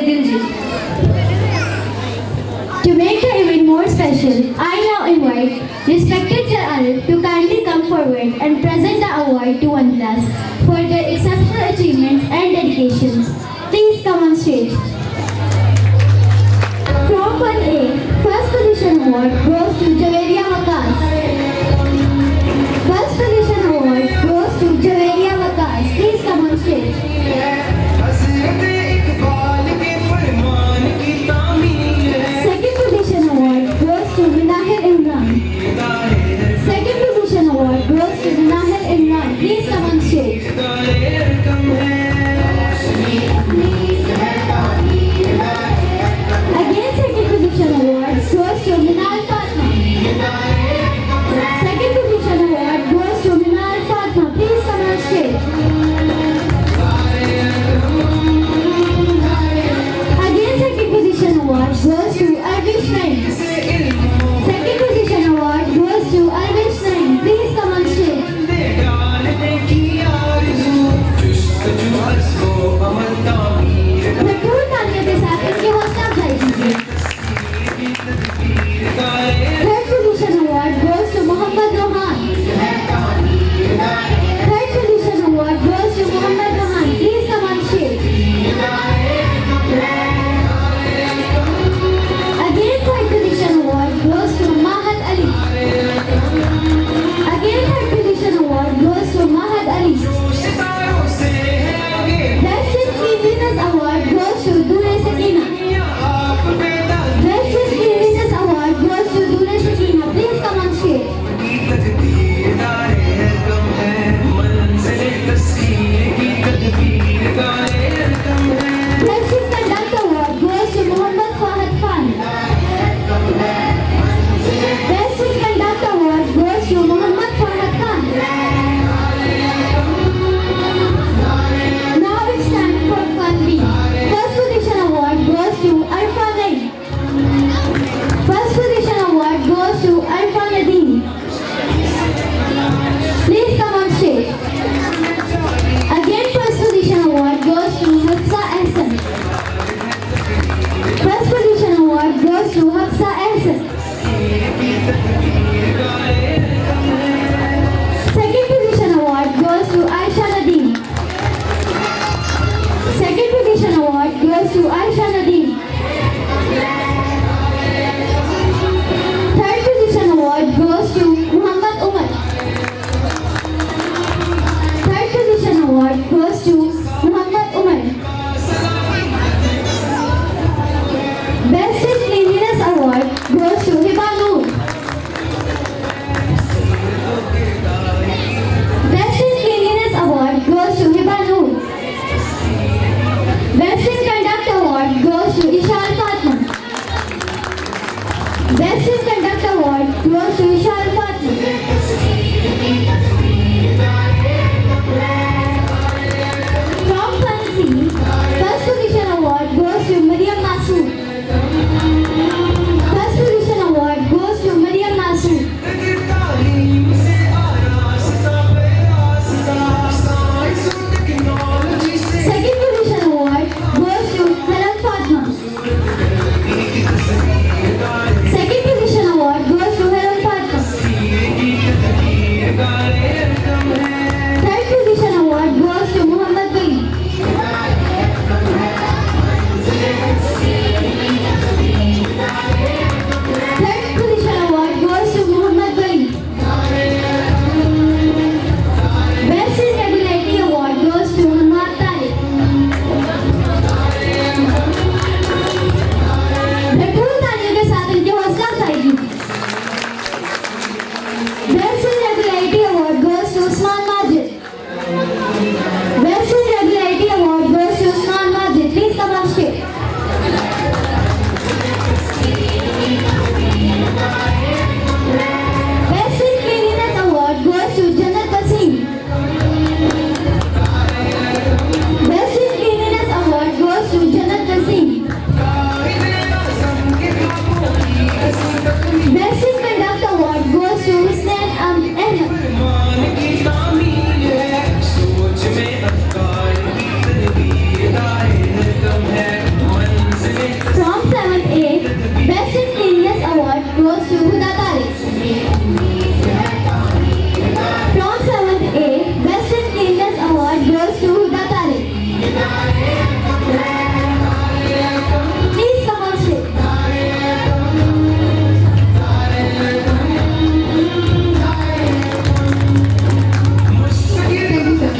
Diljit. To make the event more special, I now invite respected Sir Arif to kindly come forward and present the award to one class for their exceptional achievements and dedications. Please come on stage. From 1A, first position award goes to Javeria Wakas. First position award goes to Javeria Wakas. Please come on stage. Second position award goes to Minahir Imran. Second position award goes to Minahir Imran. Please come on stage. Again, second position award goes to Minal Fatma. Second position award goes to Minal Fatma. Please come on stage. Again, second position award goes to Arvish Naik. Second position award goes to Arvish Naik. Please come on stage. भरपूर तालियों के साथ इनकी हौसला अफजाई कीजिए. Third position award goes to Mohammad Rohan. Third position award goes to Mohammad Rohan. Please come on stage. Again, third position award goes to Mahad Ali. Again, third position award goes to Mahad Ali. Best in Cleanliness award goes to Dure Sakina. Best in Cleanliness award goes to Dure Sakina. Please come on stage. Best in Conduct award goes to Muhammad Fahad Khan. Best in Conduct award goes to Muhammad